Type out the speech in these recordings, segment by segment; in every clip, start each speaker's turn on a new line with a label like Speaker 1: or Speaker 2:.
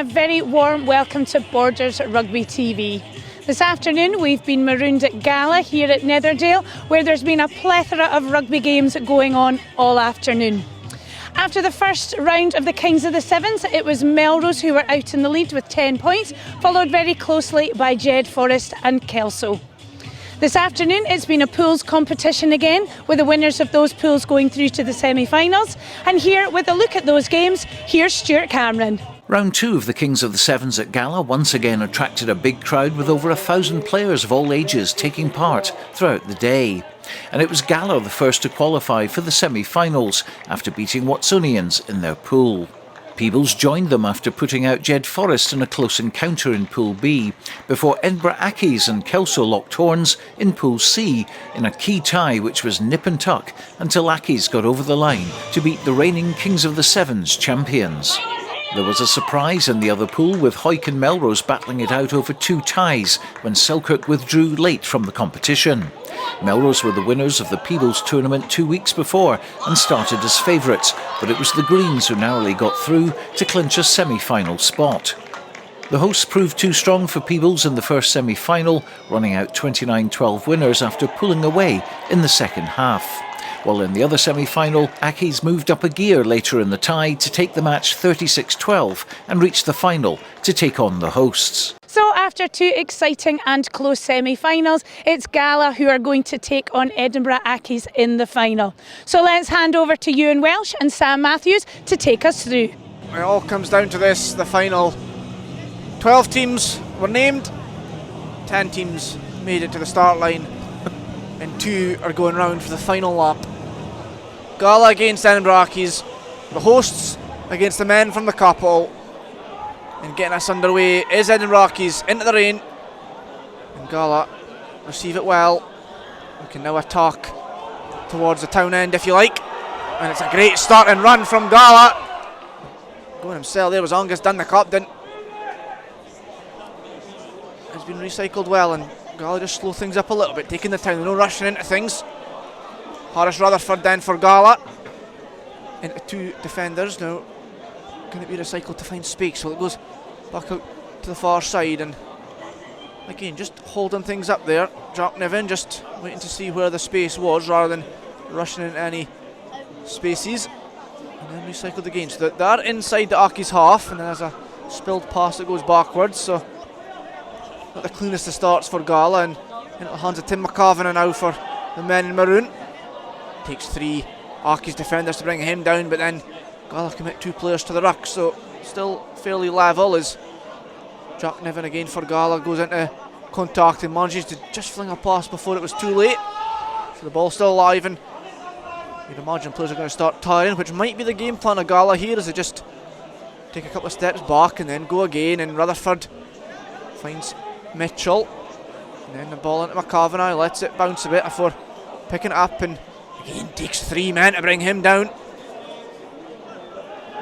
Speaker 1: a very warm welcome to Borders Rugby TV. This afternoon we've been marooned at Gala here at Netherdale, where there's been a plethora of rugby games going on all afternoon. After the first round of the Kings of the Sevens, it was Melrose who were out in the lead with 10 points, followed very closely by Jed Forest and Kelso. This afternoon it's been a pools competition again, with the winners of those pools going through to the semi-finals. And here with a look at those games, here's Stuart Cameron.
Speaker 2: Round 2 of the Kings of the Sevens at Gala once again attracted a big crowd, with over 1,000 players of all ages taking part throughout the day. And it was Gala the first to qualify for the semi-finals after beating Watsonians in their pool. Peebles joined them after putting out Jed Forest in a close encounter in Pool B, before Edinburgh Accies and Kelso locked horns in Pool C in a key tie which was nip and tuck until Accies got over the line to beat the reigning Kings of the Sevens champions. There was a surprise in the other pool, with Hawick and Melrose battling it out over 2 ties when Selkirk withdrew late from the competition. Melrose were the winners of the Peebles tournament 2 weeks before and started as favourites, but it was the Greens who narrowly got through to clinch a semi-final spot. The hosts proved too strong for Peebles in the first semi-final, running out 29-12 winners after pulling away in the second half. While in the other semi-final, Accies moved up a gear later in the tie to take the match 36-12 and reach the final to take on the hosts.
Speaker 1: So after 2 exciting and close semi-finals, it's Gala who are going to take on Edinburgh Accies in the final. So let's hand over to Euan Welsh and Sam Mathews to take us through.
Speaker 3: It all comes down to this, the final. 12 teams were named, 10 teams made it to the start line, and 2 are going round for the final lap. Gala against Edinburgh Accies, the hosts against the men from the capital. And getting us underway is Edinburgh Accies into the rain. And Gala receive it well. We can now attack towards the town end if you like. And it's a great start and run from Gala. Going himself there was Angus Dunn, the captain. Has been recycled well, and Gala just slow things up a little bit, taking the time, no rushing into things. Harris Rutherford then for Gala. Into 2 defenders now. Can it be recycled to find space? So it goes back out to the far side, and again just holding things up there. Jack Niven just waiting to see where the space was rather than rushing into any spaces. And then recycled again. So they're inside the Accies half, and then there's a spilled pass that goes backwards. So not the cleanest of starts for Gala, and into the hands of Tim McCavan now for the men in maroon. Takes 3 Accies defenders to bring him down, but then Gala commit 2 players to the ruck, so still fairly level as Jack Niven again for Gala goes into contact and manages to just fling a pass before it was too late. So the ball's still alive, and you'd imagine players are going to start tiring, which might be the game plan of Gala here, as they just take a couple of steps back and then go again. And Rutherford finds Mitchell, and then the ball into McCavan, lets it bounce a bit before picking it up, and again takes 3 men to bring him down.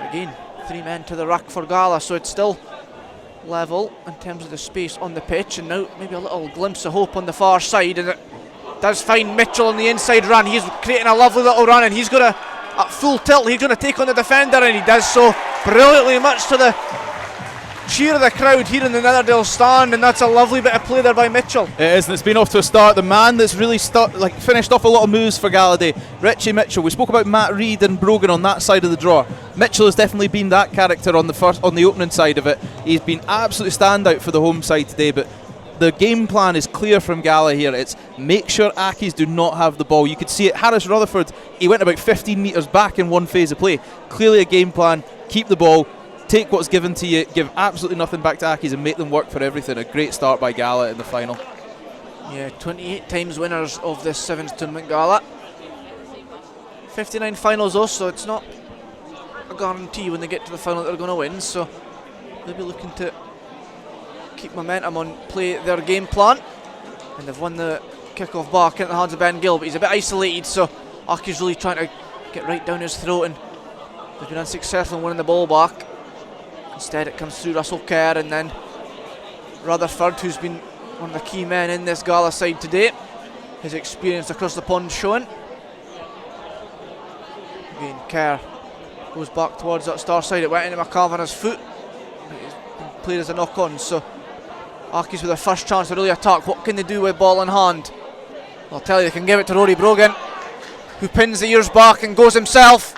Speaker 3: Again 3 men to the ruck for Gala, so it's still level in terms of the space on the pitch, and now maybe a little glimpse of hope on the far side, and it does find Mitchell on the inside run. He's creating a lovely little run, and he's going to, at full tilt, he's going to take on the defender, and he does so brilliantly, much to the cheer of the crowd here in the Netherdale stand. And that's a lovely bit of play there by Mitchell. It
Speaker 4: is, and it's been off to a start. The man that's really finished off a lot of moves for Gala Day, Richie Mitchell. We spoke about Matt Reid and Brogan on that side of the draw. Mitchell has definitely been that character on the opening side of it. He's been absolutely standout for the home side today, but the game plan is clear from Gala here. It's make sure Accies do not have the ball. You could see it. Harris Rutherford, he went about 15 metres back in one phase of play. Clearly a game plan. Keep the ball, take what's given to you, give absolutely nothing back to Accies, and make them work for everything. A great start by Gala in the final.
Speaker 3: Yeah, 28 times winners of this Sevens tournament, Gala. 59 finals though, so it's not a guarantee when they get to the final that they're going to win. So they'll be looking to keep momentum on, play their game plan. And they've won the kick-off back into the hands of Ben Gill, but he's a bit isolated, so Accies really trying to get right down his throat, and they've been unsuccessful in winning the ball back. Instead it comes through Russell Kerr, and then Rutherford, who's been one of the key men in this Gala side today. His experience across the pond showing. Again, Kerr goes back towards that star side. It went into McCavanagh's foot. He's played as a knock-on. So Accies with their first chance to really attack. What can they do with ball in hand? I'll tell you, they can give it to Rory Brogan, who pins the ears back and goes himself.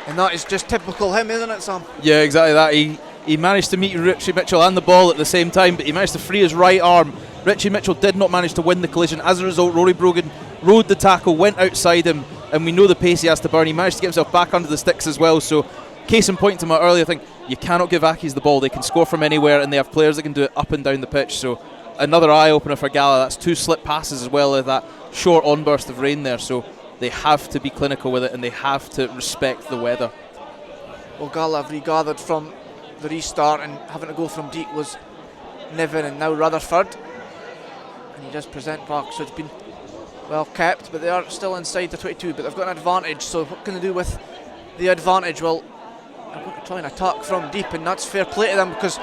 Speaker 3: And that is just typical him, isn't it, Sam?
Speaker 4: Yeah, exactly that. He managed to meet Richie Mitchell and the ball at the same time, but he managed to free his right arm. Richie Mitchell did not manage to win the collision. As a result, Rory Brogan rode the tackle, went outside him, and we know the pace he has to burn. He managed to get himself back under the sticks as well. So, case in point to my earlier thing, you cannot give Accies the ball. They can score from anywhere, and they have players that can do it up and down the pitch. So, another eye-opener for Gala. That's 2 slip passes as well as that short on-burst of rain there. So, they have to be clinical with it, and they have to respect the weather.
Speaker 3: Well, Gala have regathered from the restart, and having to go from deep was Niven and now Rutherford. And he does present back, so it's been well kept, but they are still inside the 22, but they've got an advantage. So what can they do with the advantage? Well, they're going to try and attack from deep, and that's fair play to them, because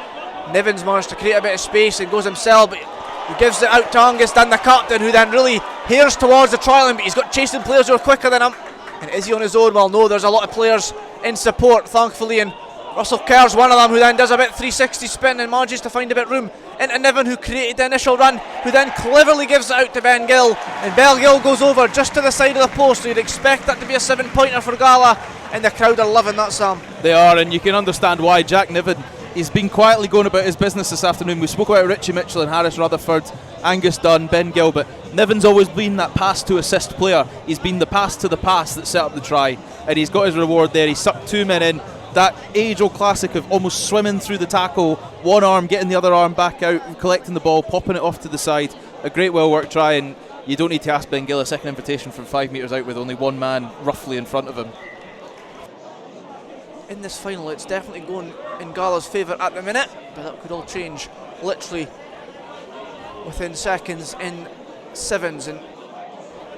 Speaker 3: Niven's managed to create a bit of space and goes himself, but he gives it out to Angus Dunn, the captain, who then really hears towards the trial line, but he's got chasing players who are quicker than him. And is he on his own? Well, no, there's a lot of players in support, thankfully, and Russell Kerr's one of them, who then does a bit 360 spin and manages to find a bit of room into Niven, who created the initial run, who then cleverly gives it out to Ben Gill, and Ben Gill goes over just to the side of the post, so you'd expect that to be a 7-pointer for Gala, and the crowd are loving that, Sam.
Speaker 4: They are, and you can understand why. Jack Niven, he's been quietly going about his business this afternoon. We spoke about Richie Mitchell and Harris Rutherford, Angus Dunn, Ben Gill, but Niven's always been that pass to assist player. He's been the pass to the pass that set up the try, and he's got his reward there. He sucked 2 men in. That age-old classic of almost swimming through the tackle, one arm getting the other arm back out, collecting the ball, popping it off to the side. A great well-worked try, and you don't need to ask Ben Gill a second invitation from 5 metres out with only one man roughly in front of him.
Speaker 3: In this final, it's definitely going in Gala's favour at the minute, but that could all change literally within seconds in sevens. And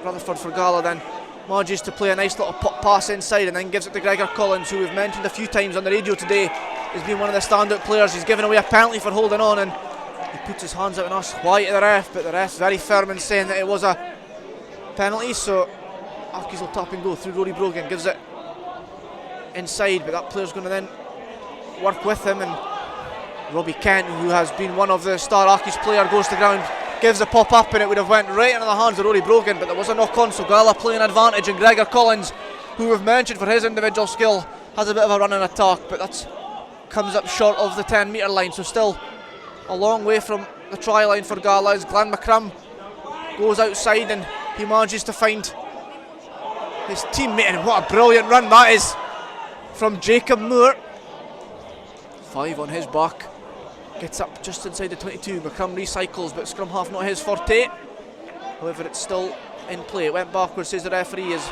Speaker 3: Rutherford for Gala then manages to play a nice little pop pass inside and then gives it to Gregor Collins, who we've mentioned a few times on the radio today has been one of the standout players. He's given away a penalty for holding on, and he puts his hands out and asks why to the ref, but the ref's very firm in saying that it was a penalty. So Accies will tap and go through Rory Brogan, gives it inside, but that player's going to then work with him, and Robbie Kent, who has been one of the star Accies player, goes to ground, gives a pop up, and it would have went right into the hands of Rory Brogan, but there was a knock on, so Gala playing advantage, and Gregor Collins, who we've mentioned for his individual skill, has a bit of a run and attack, but that comes up short of the 10 metre line, so still a long way from the try line for Gala as Glenn McCrum goes outside and he manages to find his teammate, and what a brilliant run that is from Jacob Moore. 5 on his back, gets up just inside the 22. McCrum recycles, but scrum half not his forte. However, it's still in play. It went backwards, says the referee, as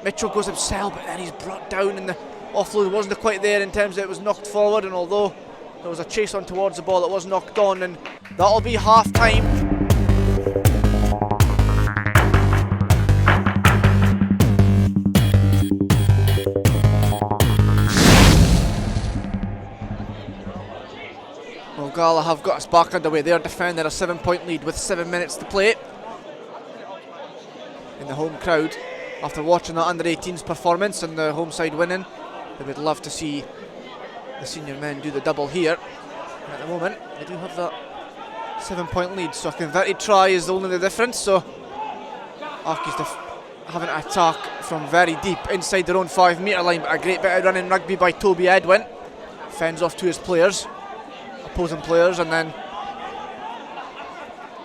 Speaker 3: Mitchell goes himself, but then he's brought down, and the offload wasn't quite there in terms that it was knocked forward, and although there was a chase on towards the ball, it was knocked on, and that'll be half time. Well, Gala have got us back underway. They are defending a 7-point lead with 7 minutes to play. In the home crowd, after watching that under-18s performance and the home side winning, they would love to see the senior men do the double here. And at the moment, they do have that 7-point lead, so a converted try is only the difference. So Accies having to attack from very deep inside their own 5 metre line, but a great bit of running rugby by Toby Edwin. Fends off to his players, opposing players, and then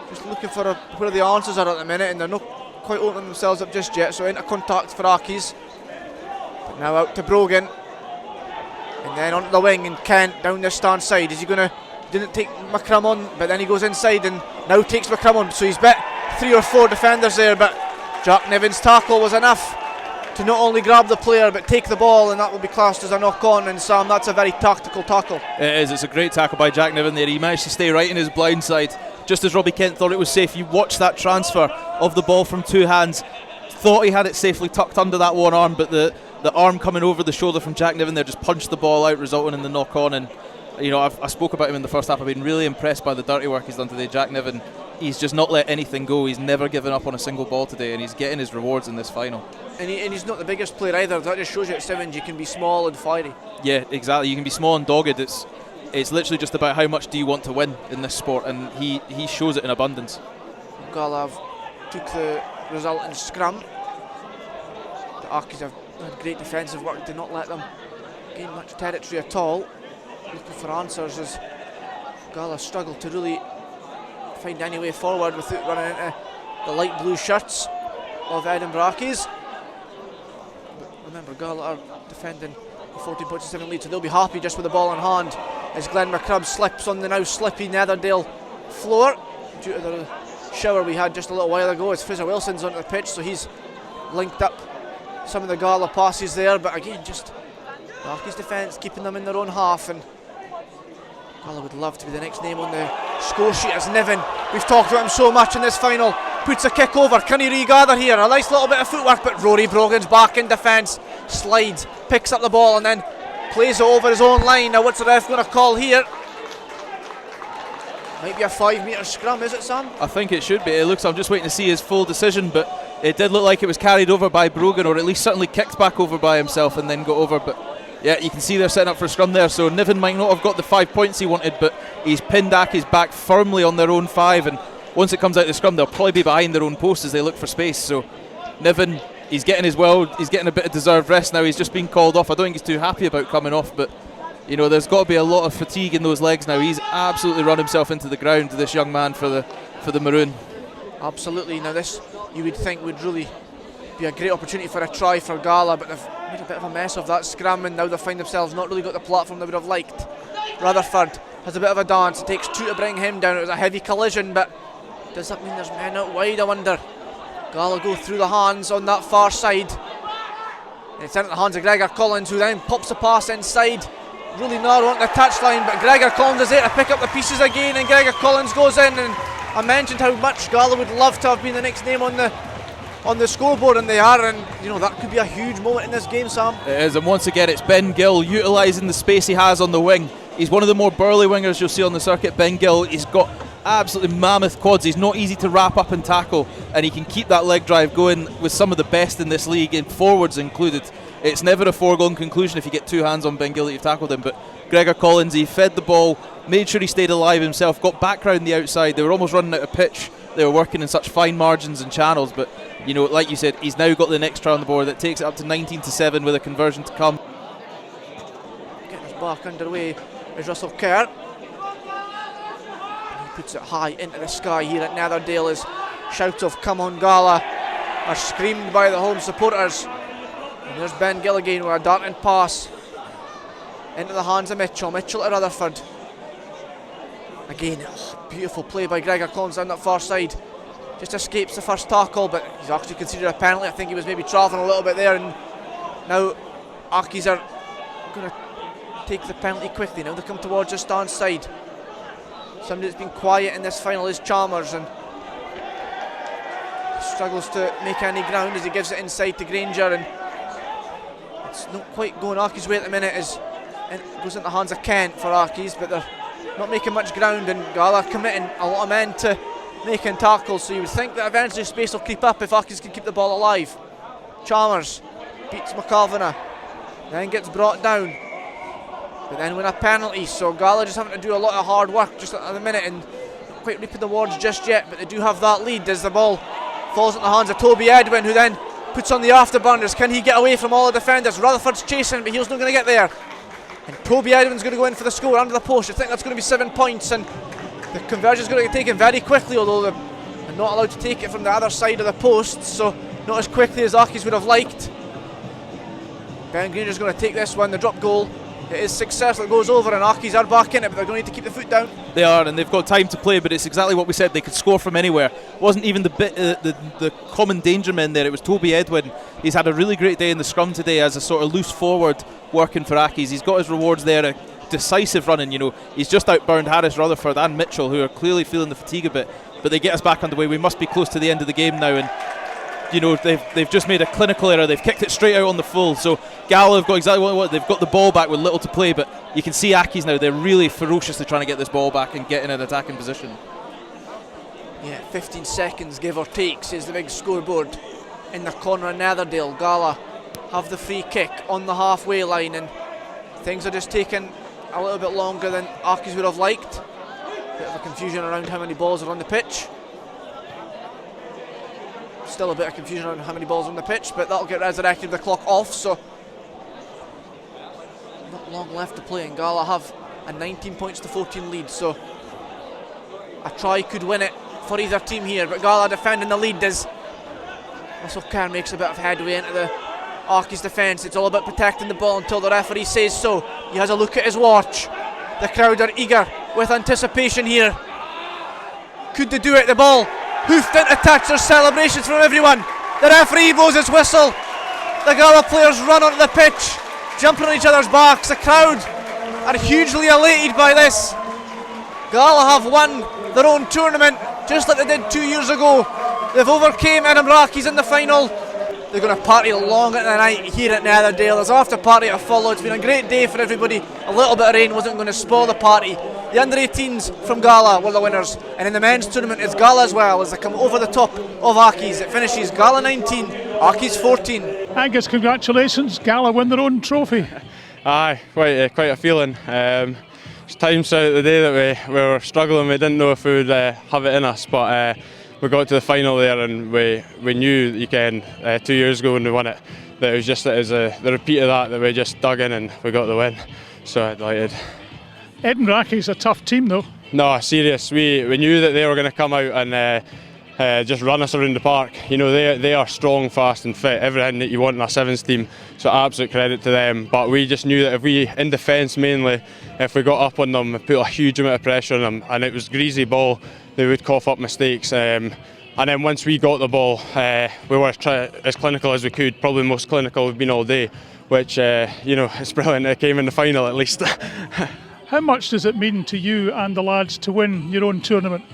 Speaker 3: just looking for where the answers are at the minute, and they're not quite opening themselves up just yet. So into contact for Accies, but now out to Brogan, and then onto the wing, and Kent down the stand side. Is he going to, didn't take McCrum on, but then he goes inside and now takes McCrum on, so he's bit 3 or 4 defenders there, but Jack Niven's tackle was enough to not only grab the player but take the ball, and that will be classed as a knock on. And Sam, that's a very tactical tackle.
Speaker 4: It is. It's a great tackle by Jack Niven there. He managed to stay right in his blind side just as Robbie Kent thought it was safe. You watch that transfer of the ball from 2 hands, thought he had it safely tucked under that one arm, but the arm coming over the shoulder from Jack Niven there just punched the ball out, resulting in the knock on. And you know, I spoke about him in the first half. I've been really impressed by the dirty work he's done today. Jack Niven, he's just not let anything go. He's never given up on a single ball today, and he's getting his rewards in this final.
Speaker 3: And he's not the biggest player either. That just shows you at sevens you can be small and fiery.
Speaker 4: Yeah, exactly. You can be small and dogged. it's literally just about how much do you want to win in this sport, and he shows it in abundance.
Speaker 3: Gala took the resulting scrum. The Accies have had great defensive work, did not let them gain much territory at all. Looking for answers as Gala struggled to really find any way forward without running into the light blue shirts of Edinburgh Accies. But remember, Gala are defending a 14-7 lead, so they'll be happy just with the ball in hand as Glenn McCrubb slips on the now slippy Netherdale floor due to the shower we had just a little while ago, as Fraser Wilson's onto the pitch, so he's linked up some of the Gala passes there. But again, just the Accies defence keeping them in their own half, and Gala would love to be the next name on the score sheet as Niven, we've talked about him so much in this final, puts a kick over. Can he regather here? A nice little bit of footwork, but Rory Brogan's back in defence, slides, picks up the ball and then plays it over his own line. Now what's the ref going to call here? Might be a 5-metre scrum, is it, Sam?
Speaker 4: I think it should be. It looks, I'm just waiting to see his full decision, but it did look like it was carried over by Brogan, or at least certainly kicked back over by himself and then got over. But yeah, you can see they're setting up for a scrum there, so Niven might not have got the 5 points he wanted, but he's pinned Accies back firmly on their own 5, and once it comes out the scrum they'll probably be behind their own post as they look for space. So Niven, he's getting he's getting a bit of deserved rest now. He's just been called off. I don't think he's too happy about coming off, but you know, there's got to be a lot of fatigue in those legs now. He's absolutely run himself into the ground, this young man for the Maroon.
Speaker 3: Absolutely. Now this, you would think, would really be a great opportunity for a try for Gala, but they've made a bit of a mess of that scrum, and now they find themselves not really got the platform they would have liked. Rutherford has a bit of a dance. It takes 2 to bring him down. It was a heavy collision, but does that mean there's men out wide, I wonder? Gala go through the hands on that far side. And it's into the hands of Gregor Collins, who then pops a pass inside. Really narrow on the touchline, but Gregor Collins is there to pick up the pieces again, and Gregor Collins goes in. And I mentioned how much Gala would love to have been the next name on the scoreboard, and they are, and you know that could be a huge moment in this game, Sam.
Speaker 4: It is, and once again it's Ben Gill utilising the space he has on the wing. He's one of the more burly wingers you'll see on the circuit. Ben Gill, he's got absolutely mammoth quads. He's not easy to wrap up and tackle, and he can keep that leg drive going with some of the best in this league, in forwards included. It's never a foregone conclusion if you get 2 hands on Ben Gill that you've tackled him. But Gregor Collins, he fed the ball, made sure he stayed alive himself, got back round the outside. They were almost running out of pitch. They were working in such fine margins and channels, but you know, like you said, he's now got the next try on the board that takes it up to 19-7 with a conversion to come.
Speaker 3: Getting us back underway is Russell Kerr. He puts it high into the sky here at Netherdale as shouts of "Come on Gala" are screamed by the home supporters. And there's Ben Gill again with a darting pass into the hands of Mitchell. Mitchell to Rutherford. Again, beautiful play by Gregor Collins down that far side. Just escapes the first tackle, but he's actually considered a penalty. I think he was maybe travelling a little bit there, and now Accies are going to take the penalty quickly. Now they come towards the stand side. Somebody that's been quiet in this final is Chalmers, and struggles to make any ground as he gives it inside to Granger, and it's not quite going Accies' way at the minute as it goes into the hands of Kent for Accies, but they're not making much ground, and Gala committing a lot of men to making tackles, so you would think that eventually space will creep up if Accies can keep the ball alive. Chalmers beats McAlvena, then gets brought down, but then win a penalty, so Gala just having to do a lot of hard work just at the minute and not quite reaping the rewards just yet, but they do have that lead as the ball falls in the hands of Toby Edwin, who then puts on the afterburners. Can he get away from all the defenders? Rutherford's chasing, but he's not going to get there. And Toby Edwin's going to go in for the score under the post. I think that's going to be 7 points, and the conversion's going to get taken very quickly, although they're not allowed to take it from the other side of the post, so not as quickly as Accies would have liked. Ben Granger's going to take this one, the drop goal. It is successful, it goes over, and Accies are back in it, but they're going to need to keep the foot down.
Speaker 4: They are, and they've got time to play, but it's exactly what we said. They could score from anywhere. It wasn't even the common danger men there. It was Toby Edwin. He's had a really great day in the scrum today as a sort of loose forward working for Accies. He's got his rewards there, a decisive running. You know, he's just outburned Harris, Rutherford and Mitchell, who are clearly feeling the fatigue a bit, but they get us back underway. We must be close to the end of the game now, and you know, they've just made a clinical error. They've kicked it straight out on the full. So Gala have got exactly what they want. They've got the ball back with little to play, but you can see Accies now, they're really ferociously trying to get this ball back and get in an attacking position.
Speaker 3: Yeah, 15 seconds give or take, says the big scoreboard in the corner of Netherdale. Gala have the free kick on the halfway line, and things are just taking a little bit longer than Accies would have liked. Bit of a confusion around how many balls are on the pitch. Still a bit of confusion around how many balls are on the pitch, but that'll get resurrected with the clock off, so not long left to play, and Gala have a 19 points to 14 lead, so a try could win it for either team here, but Gala defending the lead as Russell Kerr makes a bit of headway into the Accies defence. It's all about protecting the ball until the referee says so. He has a look at his watch. The crowd are eager with anticipation here. Could they do it? The ball hoofed into touch. There's celebrations from everyone. The referee blows his whistle. The Gala players run onto the pitch, jumping on each other's backs. The crowd are hugely elated by this. Gala have won their own tournament just like they did 2 years ago. They've overcame Edinburgh Accies in the final. They're going to party long into the night here at Netherdale. There's after party to follow. It's been a great day for everybody. A little bit of rain wasn't going to spoil the party. The under-18s from Gala were the winners, and in the men's tournament it's Gala as well as they come over the top of Accies. It finishes Gala 19, Accies 14.
Speaker 5: Angus, congratulations. Gala win their own trophy.
Speaker 6: Aye, quite a feeling. It's times out of the day that we were struggling. We didn't know if we would have it in us, but we got to the final there, and we knew you can 2 years ago when we won it that it was the repeat of that we just dug in and we got the win. So delighted.
Speaker 5: Edinburgh Accies a tough team though.
Speaker 6: No, serious. We knew that they were going to come out and just run us around the park. You know, they are strong, fast and fit, everything that you want in a sevens team, so absolute credit to them. But we just knew that if we, in defence mainly, if we got up on them, put a huge amount of pressure on them, and it was greasy ball, they would cough up mistakes. And then once we got the ball, we were as clinical as we could, probably most clinical we've been all day, which, you know, it's brilliant. It came in the final at least.
Speaker 5: How much does it mean to you and the lads to win your own tournament?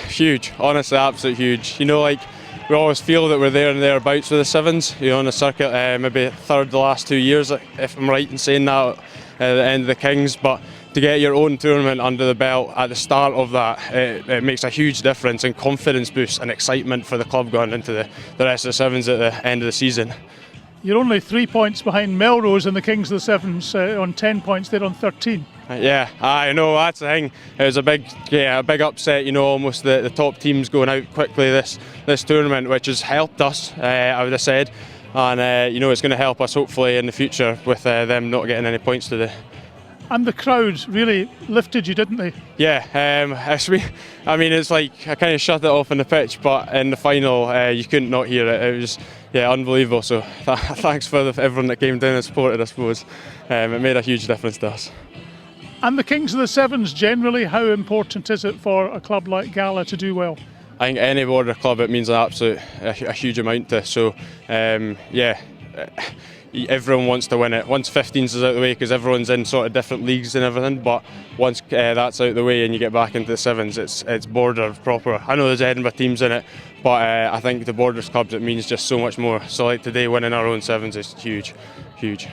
Speaker 6: Huge, honestly, absolute huge. You know, like, we always feel that we're there and thereabouts with the sevens, you know, on the circuit, maybe third the last 2 years, if I'm right in saying that, at the end of the Kings, but to get your own tournament under the belt at the start of that, it makes a huge difference and confidence boost and excitement for the club going into the rest of the sevens at the end of the season.
Speaker 5: You're only 3 points behind Melrose and the Kings of the Sevens on 10 points, they're on 13.
Speaker 6: Yeah, I know, that's the thing. It was a big upset, you know, almost the top teams going out quickly this tournament, which has helped us, I would have said. And, you know, it's going to help us hopefully in the future with them not getting any points today.
Speaker 5: And the crowd really lifted you, didn't they? Yeah,
Speaker 6: I mean, it's like I kind of shut it off on the pitch, but in the final you couldn't not hear it. It was, yeah, unbelievable. So thanks for everyone that came down and supported, I suppose. It made a huge difference to us.
Speaker 5: And the Kings of the Sevens generally, how important is it for a club like Gala to do well?
Speaker 6: I think any border club, it means a huge amount to. So, yeah, everyone wants to win it. Once 15s is out of the way, because everyone's in sort of different leagues and everything, but once that's out of the way and you get back into the sevens, it's border proper. I know there's Edinburgh teams in it, but I think the borders clubs, it means just so much more. So like today, winning our own sevens is huge, huge.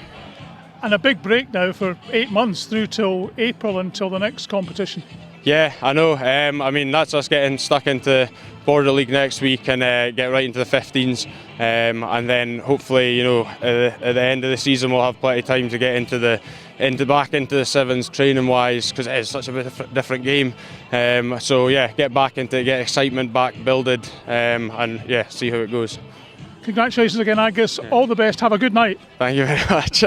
Speaker 5: And a big break now for 8 months through till April until the next competition.
Speaker 6: Yeah, I know. I mean, that's us getting stuck into Border League next week and get right into the 15s. And then hopefully, you know, at the end of the season, we'll have plenty of time to get back into the sevens training wise, because it is such a different game. So yeah, get back into it, get excitement back builded, and yeah, see how it goes.
Speaker 5: Congratulations again, Angus. All the best. Have a good night.
Speaker 6: Thank you very much.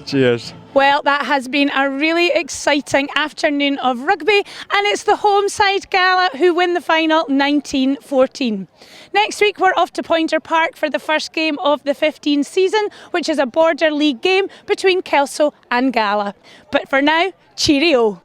Speaker 6: Cheers.
Speaker 1: Well, that has been a really exciting afternoon of rugby, and it's the home side Gala who win the final 19-14. Next week we're off to Pointer Park for the first game of the 15 season, which is a Border League game between Kelso and Gala. But for now, cheerio.